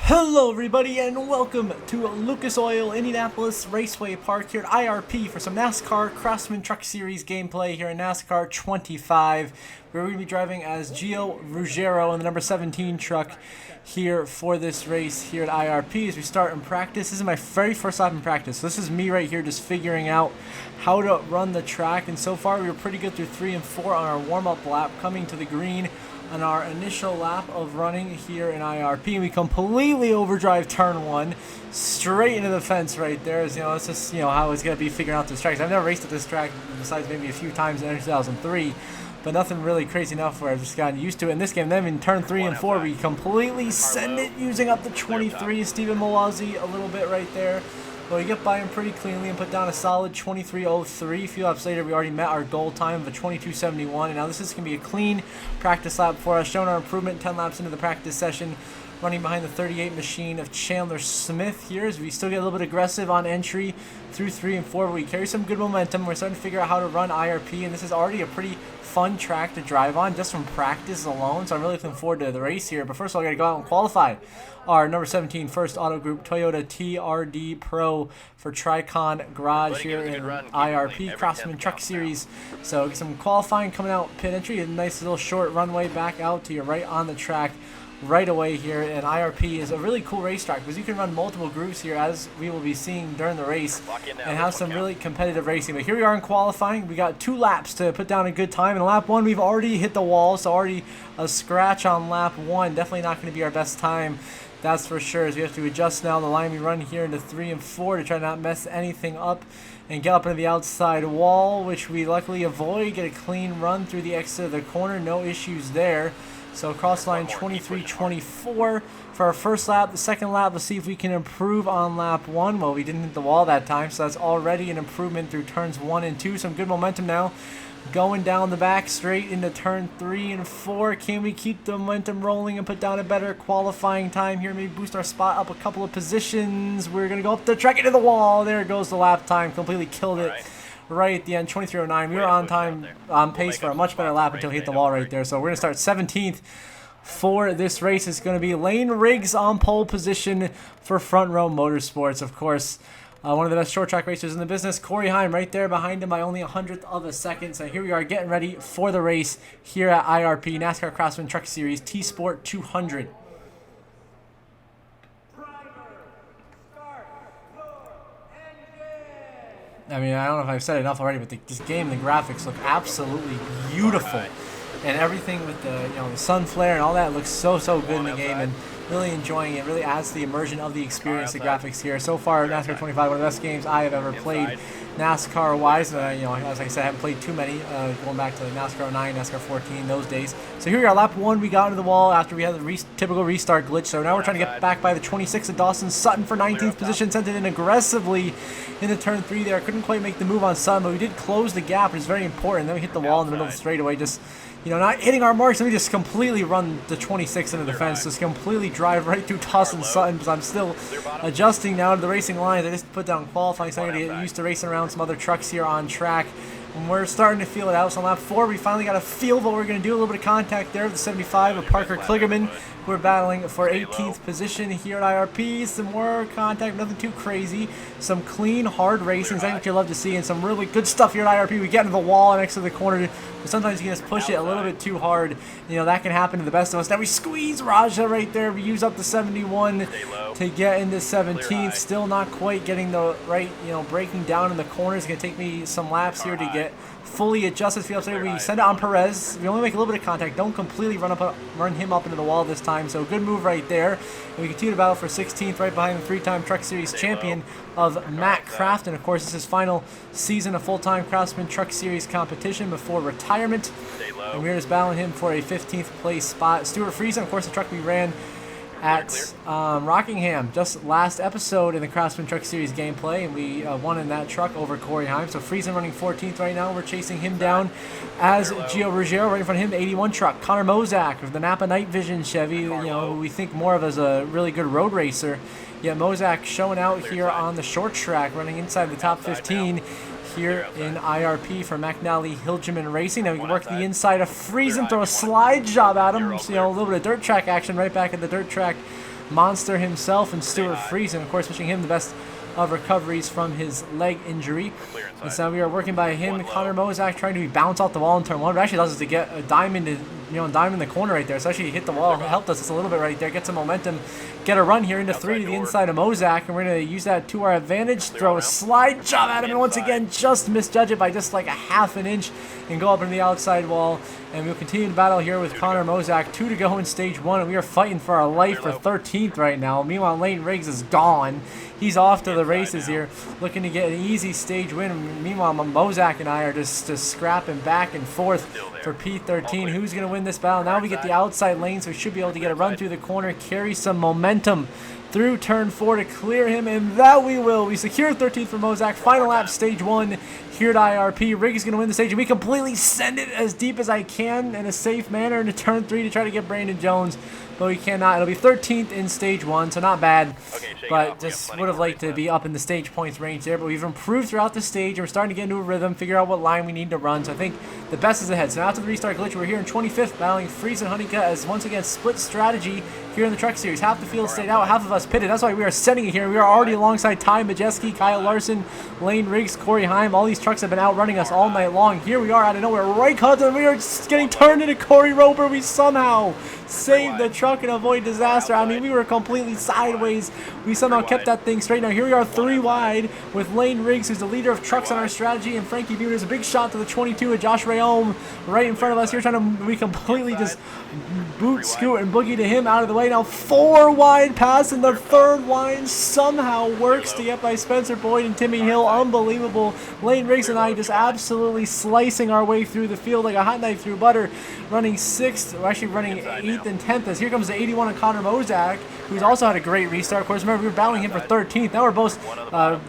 Hello everybody and welcome to Lucas Oil Indianapolis Raceway Park here at IRP for some NASCAR Craftsman Truck Series gameplay here in NASCAR 25. We're going to be driving as Gio Ruggiero in the number 17 truck here for this race here at IRP as we start in practice. This is my very first lap in practice. So this is me right here just figuring out how to run the track, and so far we were pretty good through 3 and 4 on our warm-up lap, coming to the green on our initial lap of running here in IRP, and we completely overdrive turn 1 straight into the fence right there. As you know, it's just how it's gonna be figuring out this track. I've never raced at this track besides maybe a few times in 2003, but nothing really crazy enough where I've just gotten used to it. In this game, then in turn 3 and 4, we completely send it using up the 23. Stephen Malazzi a little bit right there. But we get by him pretty cleanly and put down a solid 23.03. A few laps later, we already met our goal time of a 22.71. And now this is going to be a clean practice lap for us, showing our improvement 10 laps into the practice session, running behind the 38 machine of Chandler Smith here as we still get a little bit aggressive on entry through 3 and 4. But we carry some good momentum. We're starting to figure out how to run IRP, and this is already a pretty fun track to drive on just from practice alone. So I'm really looking forward to the race here. But first of all, I got to go out and qualify our number 17 First Auto Group Toyota TRD Pro for Tricon Garage here in IRP Craftsman Truck Series. So get some qualifying coming out pit entry, a nice little short runway back out to your right on the track right away here. And IRP is a really cool racetrack because you can run multiple groups here, as we will be seeing during the race, and have some really competitive racing. But here we are in qualifying. We got 2 laps to put down a good time. In lap 1, we've already hit the wall, so already a scratch on lap 1. Definitely not going to be our best time, that's for sure, as we have to adjust now the line we run here into 3 and 4 to try not mess anything up and get up into the outside wall, which we luckily avoid. Get a clean run through the exit of the corner, no issues there. So cross line 23.24 for our first lap. The second lap, let's see if we can improve on lap 1. Well, we didn't hit the wall that time, so that's already an improvement through turns 1 and 2. Some good momentum now going down the back straight into turn 3 and 4. Can we keep the momentum rolling and put down a better qualifying time here? Maybe boost our spot up a couple of positions. We're going to go up the track into the wall. There goes the lap time. Completely killed it right at the end, 23.09. We were on time, on pace for a much better lap until we hit the wall right there. So we're going to start 17th for this race. It's going to be Lane Riggs on pole position for Front Row Motorsports, of course. One of the best short track racers in the business. Corey Heim right there behind him by only 100th of a second. So here we are getting ready for the race here at IRP, NASCAR Craftsman Truck Series T-Sport 200. I mean, I don't know if I've said enough already, but this game, the graphics look absolutely beautiful. And everything with the the sun flare and all that looks so good in the game, and really enjoying it. Really adds to the immersion of the experience, the graphics here. So far, NASCAR 25, one of the best games I have ever played NASCAR-wise. As I said, I haven't played too many, going back to NASCAR 09, NASCAR 14, those days. So here we are, lap 1. We got into the wall after we had the typical restart glitch. So now we're trying to get back by the 26 of Dawson Sutton for 19th position. Sent it in aggressively into turn 3 there. Couldn't quite make the move on Sutton, but we did close the gap, which is very important. Then we hit the wall in the middle of the straightaway, just not hitting our marks. Let me just completely run the 26 into the fence. Just completely drive right through Dawson Sutton, because I'm still adjusting now to the racing lines. I just put down qualifying, so I'm going to get used to racing around some other trucks here on track. And we're starting to feel it out. So on lap 4, we finally got a feel of what we're going to do. A little bit of contact there with the 75 of Parker Kligerman. We're battling for 18th position here at IRP. Some more contact, nothing too crazy. Some clean, hard racing. That's what you love to see. And some really good stuff here at IRP. We get into the wall next to the corner. But sometimes you can just push it a little bit too hard. That can happen to the best of us. Now we squeeze Raja right there. We use up the 71 to get into 17th. Still not quite getting the right, breaking down in the corners. It's going to take me some laps here to get fully adjusted. We send it on Perez. We only make a little bit of contact. Don't completely run him up into the wall this time. So good move right there. And we continue to battle for 16th, right behind the 3-time Truck Series champion of Matt Craft. And of course, this is his final season of full-time Craftsman Truck Series competition before retirement. And we're just battling him for a 15th place spot. Stuart Friesen, of course, the truck we ran at Rockingham just last episode in the Craftsman Truck Series gameplay, and we won in that truck over Corey Heim. So Friesen running 14th right now. We're chasing him down as Gio Ruggiero right in front of him, the 81 truck. Connor Mozak of the Napa Night Vision Chevy, who we think more of as a really good road racer. Yet Mozak showing out here on the short track, running inside the top 15. here in IRP for McNally Hilgeman Racing. Now we can work the inside of Friesen, throw a slide job at him. So, a little bit of dirt track action right back at the dirt track monster himself, and Stuart Friesen, of course, wishing him the best of recoveries from his leg injury. And so we are working by him. Connor Mozak trying to bounce off the wall in turn one, but actually allows us to get a diamond, diamond in the corner right there. So actually hit the wall, helped us just a little bit right there, get some momentum, get a run here into 3 to the inside of Mozak, and we're going to use that to our advantage. Throw a slide job at him, and once again just misjudge it by just like a half an inch and go up into the outside wall. And we'll continue to battle here with Connor Mozak. 2 to go in stage 1, and we are fighting for our life for 13th right now. Meanwhile, Lane Riggs is gone. He's off to the races here, looking to get an easy stage win. Meanwhile, Mozak and I are just scrapping back and forth for P13. Who's going to win this battle? Now we get the outside lane, so we should be able to get a run through the corner, carry some momentum through turn 4 to clear him, and that we will. We secure 13th for Mozak. Final lap, stage 1 here at IRP. Riggs is going to win the stage, and we completely send it as deep as I can in a safe manner into turn 3 to try to get Brandon Jones, but we cannot. It'll be 13th in stage 1, so not bad, but just would have liked to be up in the stage points range there. But we've improved throughout the stage, and we're starting to get into a rhythm, figure out what line we need to run, so I think the best is ahead. So now after the restart glitch, we're here in 25th, battling Friesen Honeycutt as once again split strategy here in the Truck Series. Half the field stayed out, half of us pitted. That's why we are setting it here. We are already alongside Ty Majeski, Kyle Larson, Lane Riggs, Corey Heim. All these trucks have been outrunning us all night long. Here we are out of nowhere, right caught, and we are just getting turned into Corey Roper. We somehow saved the truck and avoid disaster. I mean, we were completely sideways. We somehow kept that thing straight. Now here we are 3 wide with Lane Riggs, who's the leader of trucks on our strategy, and Frankie Beaver. There's a big shot to the 22 of Josh Rayome right in front of us here, we completely just boot, scoot, and boogie to him out of the way. Now 4 wide pass, and the 3rd line somehow works to get by Spencer Boyd and Timmy Hill. Unbelievable. Lane Riggs and I just absolutely slicing our way through the field like a hot knife through butter, running 6th, or actually running 8th and 10th, as here comes the 81 of Connor Mozak, who's also had a great restart. Of course, remember, we were battling him for 13th. Now we're both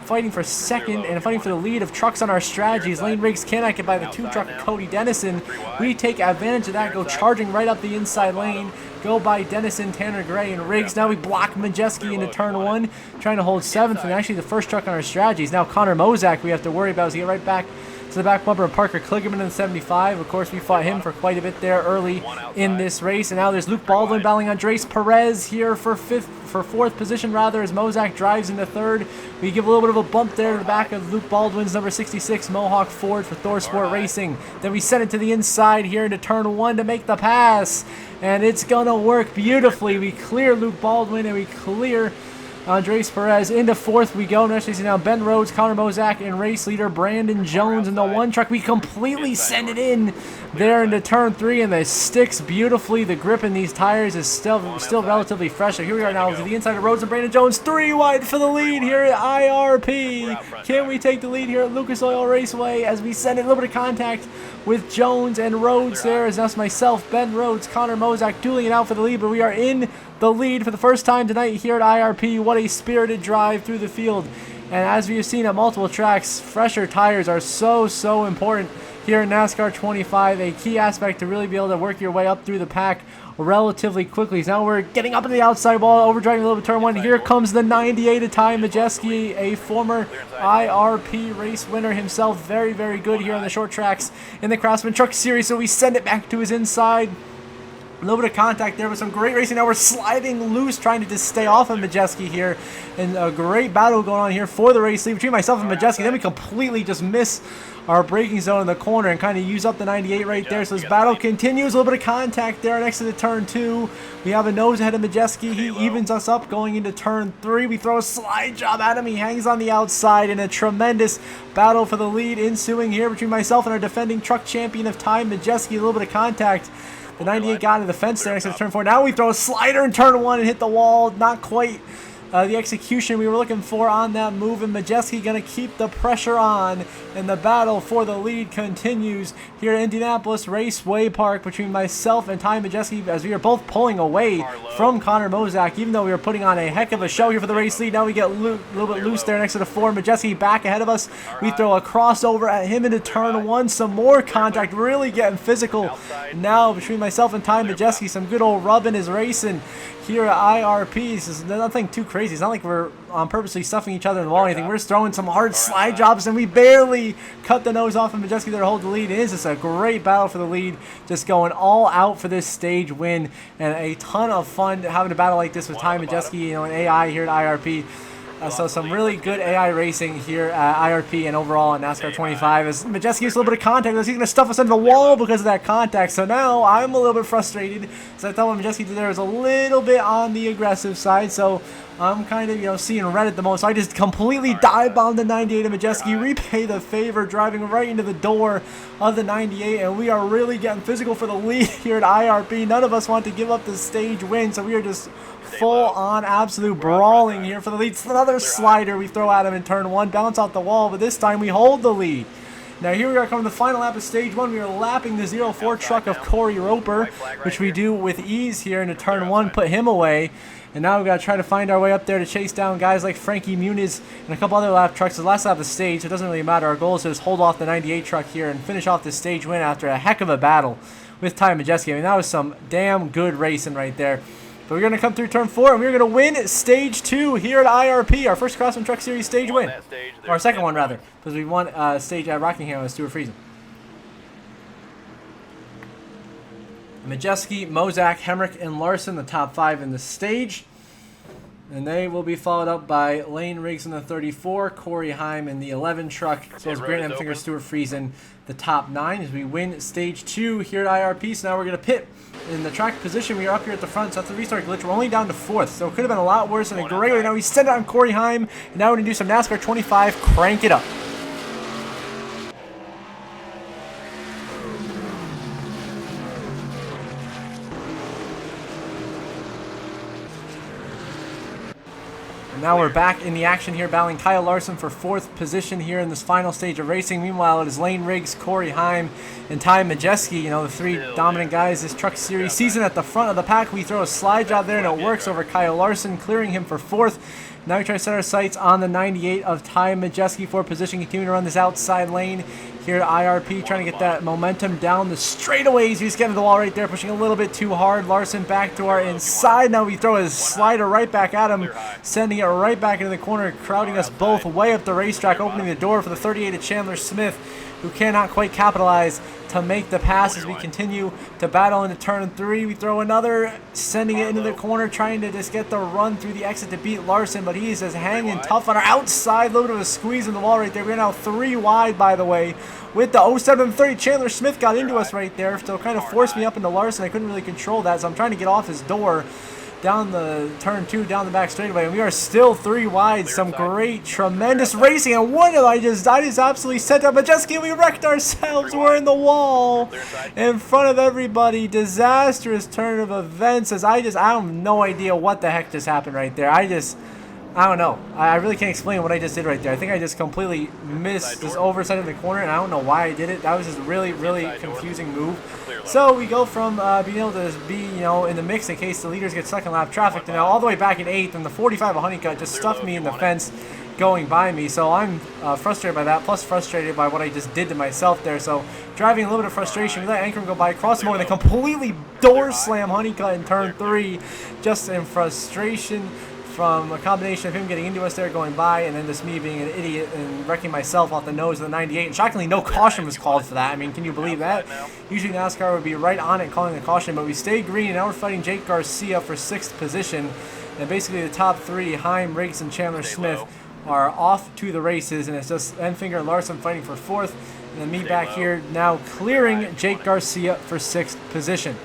fighting for 2nd and fighting for the lead of trucks on our strategies. Lane Riggs cannot get by the 2 truck of Cody Dennison. We take advantage of that, go charging right up the inside lane, go by Dennison, Tanner Gray, and Riggs. Now we block Majeski into turn 1, trying to hold 7th, and actually the first truck on our strategies. Now Connor Mozak we have to worry about as he get right back to the back bumper of Parker Kligerman in the 75. Of course, we fought him for quite a bit there early in this race. And now there's Luke Baldwin battling Andres Perez here for 4th position, rather, as Mozak drives into 3rd. We give a little bit of a bump there to the back of Luke Baldwin's number 66 Mohawk Ford for Thor Sport Racing. Then we send it to the inside here into turn 1 to make the pass, and it's gonna work beautifully. We clear Luke Baldwin, and we clear Andres Perez. Into 4th we go. Next we see now Ben Rhodes, Connor Mozak, and race leader Brandon Jones in the 1 truck. We completely send it in there into turn 3, and it sticks beautifully. The grip in these tires is still relatively fresh. So here we are now to the inside of Rhodes and Brandon Jones. 3 wide for the lead here at IRP. Can we take the lead here at Lucas Oil Raceway as we send it a little bit of contact with Jones and Rhodes there, as that's myself, Ben Rhodes, Connor Mozak dueling it out for the lead, but we are in the lead for the first time tonight here at IRP. What a spirited drive through the field. And as we have seen at multiple tracks, fresher tires are so important here in NASCAR 25. A key aspect to really be able to work your way up through the pack relatively quickly. So now we're getting up in the outside wall, overdriving a little bit turn 1. Here comes the 98 of Ty Majeski, a former IRP race winner himself. Very good here on the short tracks in the Craftsman Truck Series. So we send it back to his inside. A little bit of contact there with some great racing. Now we're sliding loose, trying to just stay off of Majeski here. And a great battle going on here for the race lead between myself and Majeski. Then we completely just miss our braking zone in the corner and kind of use up the 98 right there. So this battle continues. A little bit of contact there next to the turn 2. We have a nose ahead of Majeski. He evens us up going into turn 3. We throw a slide job at him. He hangs on the outside, in a tremendous battle for the lead ensuing here between myself and our defending truck champion of time, Majeski. A little bit of contact. The 98 got into the fence there next to the turn 4. Now we throw a slider in turn 1 and hit the wall. Not quite the execution we were looking for on that move, and Majeski going to keep the pressure on, and the battle for the lead continues here at Indianapolis Raceway Park between myself and Ty Majeski, as we are both pulling away from Connor Mozak, even though we were putting on a heck of a show here for the race lead. Now we get a little bit loose there next to the 4. Majeski back ahead of us. We throw a crossover at him into turn 1. Some more contact, really getting physical now between myself and Ty Majeski. Some good old rubbing is racing here at IRP. This is nothing too crazy. It's not like we're purposely stuffing each other in the wall or anything. We're just throwing some hard slide jobs, and we barely cut the nose off of Majeski there to hold the lead. It is just a great battle for the lead, just going all out for this stage win, and a ton of fun having a battle like this with Ty Majeski, and AI here at IRP. So some really good AI racing here at IRP and overall in NASCAR 25. As Majeski used a little bit of contact, he's going to stuff us into the wall because of that contact. So now I'm a little bit frustrated. So I thought what Majeski did there was a little bit on the aggressive side. So I'm kind of, seeing red at the most. So I just completely dive bombed the 98 of Majeski, repay the favor, driving right into the door of the 98. And we are really getting physical for the lead here at IRP. None of us want to give up the stage win. So we are just full-on absolute brawling here for the lead. It's another slider we throw at him in turn 1, bounce off the wall, but this time we hold the lead. Now here we are coming to the final lap of stage 1. We are lapping the 04 truck of Corey Roper, which we do with ease here into turn 1, put him away. And now we've got to try to find our way up there to chase down guys like Frankie Muniz and a couple other lap trucks. It's the last lap of the stage, so it doesn't really matter. Our goal is to just hold off the 98 truck here and finish off this stage win after a heck of a battle with Ty Majeski. I mean, that was some damn good racing right there. But we're going to come through turn 4, and we're going to win stage 2 here at IRP, our first Craftsman Truck Series stage win. Or our second one, rather, because we won stage at Rockingham with Stuart Friesen. Majeski, Mozak, Hemrick, and Larson, the top 5 in the stage. And they will be followed up by Lane Riggs in the 34, Corey Heim in the 11 truck, as well as Grant Emfinger, Stuart Friesen, the top 9, as we win stage 2 here at IRP. So now we're going to pit in the track position. We are up here at the front, so that's the restart glitch. We're only down to 4th, so it could have been a lot worse than a great way. Now we send it on Corey Heim, and now we're going to do some NASCAR 25, crank it up. Now we're back in the action here, battling Kyle Larson for 4th position here in this final stage of racing. Meanwhile, it is Lane Riggs, Corey Heim, and Ty Majeski, the 3 dominant guys this Truck Series season at the front of the pack. We throw a slide job there, and it works over Kyle Larson, clearing him for 4th. Now we try to set our sights on the 98 of Ty Majeski for position, continuing to run this outside lane here at IRP, trying to get that momentum down the straightaways. He's getting to the wall right there, pushing a little bit too hard. Larson back to our inside. Now we throw his slider right back at him, sending it right back into the corner, crowding us both way up the racetrack, opening the door for the 38 of Chandler Smith, who cannot quite capitalize to make the pass as we continue to battle into turn 3. We throw another, sending it into the corner, trying to just get the run through the exit to beat Larson, but he is just hanging tough on our outside. A little bit of a squeeze in the wall right there. We're now 3 wide, by the way, with the 07 and 30. Chandler Smith got into us right there, so kind of forced me up into Larson. I couldn't really control that, so I'm trying to get off his door down the turn 2, down the back straightaway, and we are still 3 wide. Some great, tremendous racing, and one of I just absolutely sent up Majeski. We wrecked ourselves. We're in the wall in front of everybody. Disastrous turn of events. As I have no idea what the heck just happened right there. I don't know. I really can't explain what I just did right there. I think I just completely missed this oversight in the corner, and I don't know why I did it. That was just a really, really confusing move. So we go from being able to be, in the mix in case the leaders get stuck in lap traffic to now all the way back in 8th, and the 45 of Honeycutt just stuffed me in the fence going by me. So I'm frustrated by that, plus frustrated by what I just did to myself there. So driving a little bit of frustration, we let Ankrum go by, cross him over, and then completely door slam Honeycutt in turn 3, just in frustration from a combination of him getting into us there going by, and then just me being an idiot and wrecking myself off the nose of the 98. And shockingly, no caution was called for that. I mean, can you believe that? Usually NASCAR would be right on it calling the caution, but we stayed green, and now we're fighting Jake Garcia for 6th position. And basically the top 3, Heim, Riggs, and Chandler Smith, are off to the races, and it's just Enfinger and Larson fighting for 4th, and then me back here now clearing Jake Garcia for 6th position.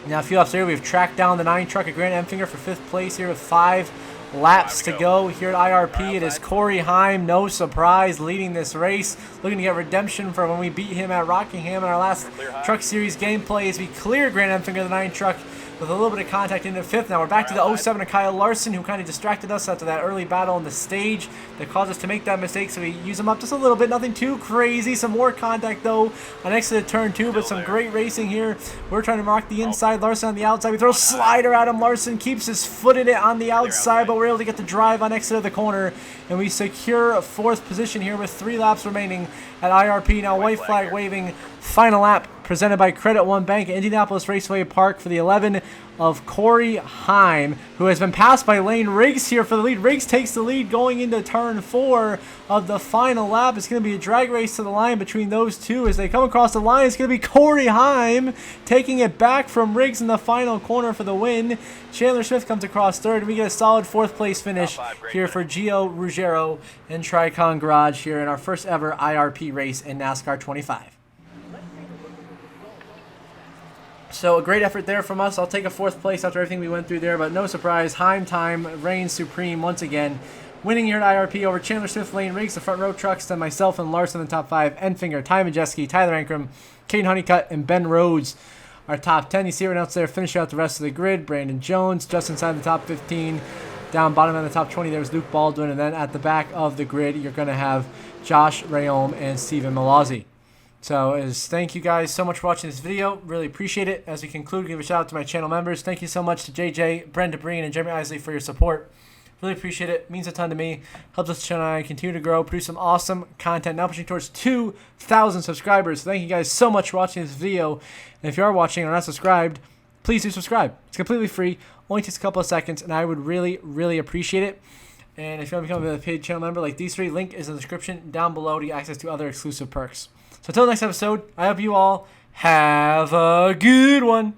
Now, a few laps later, we've tracked down the 9 truck at Grant Enfinger for 5th place here with 5 laps to go here at IRP. It is Corey Heim, no surprise, leading this race, looking to get redemption for when we beat him at Rockingham in our last Truck Series gameplay as we clear Grant Enfinger, the 9 truck, with a little bit of contact into 5th. Now we're back to the 07 of Kyle Larson, who kind of distracted us after that early battle on the stage that caused us to make that mistake, so we use him up just a little bit. Nothing too crazy. Some more contact, though, on exit of turn 2, but some great racing here. We're trying to mark the inside, Larson on the outside. We throw a slider at him. Larson keeps his foot in it on the outside, but we're able to get the drive on exit of the corner, and we secure 4th position here with 3 laps remaining at IRP. Now white flag waving, final lap presented by Credit One Bank at Indianapolis Raceway Park for the 11 of Corey Heim, who has been passed by Lane Riggs here for the lead. Riggs takes the lead going into turn 4 of the final lap. It's going to be a drag race to the line between those two. As they come across the line, it's going to be Corey Heim taking it back from Riggs in the final corner for the win. Chandler Smith comes across third, and we get a solid 4th place finish here for Gio Ruggiero and Tricon Garage here in our first ever IRP race in NASCAR 25. So a great effort there from us. I'll take a 4th place after everything we went through there, but no surprise, Heim time reigns supreme once again. Winning here at IRP over Chandler Smith, Lane Riggs, the front row trucks, then myself and Larson in the top 5, Enfinger, Ty Majeski, Tyler Ankrum, Kane Honeycutt, and Ben Rhodes our top 10. You see everyone else there finishing out the rest of the grid. Brandon Jones just inside the top 15. Down bottom in the top 20, there's Luke Baldwin, and then at the back of the grid, you're going to have Josh Rayom and Steven Malazzi. So thank you guys so much for watching this video. Really appreciate it. As we conclude, give a shout out to my channel members. Thank you so much to JJ, Brenda Breen, and Jeremy Isley for your support. Really appreciate it. Means a ton to me. Helps us channel and I continue to grow, produce some awesome content. Now pushing towards 2,000 subscribers. So thank you guys so much for watching this video. And if you are watching or not subscribed, please do subscribe. It's completely free. Only takes a couple of seconds, and I would really, really appreciate it. And if you want to become a paid channel member like these three, link is in the description down below to get access to other exclusive perks. So until the next episode, I hope you all have a good one.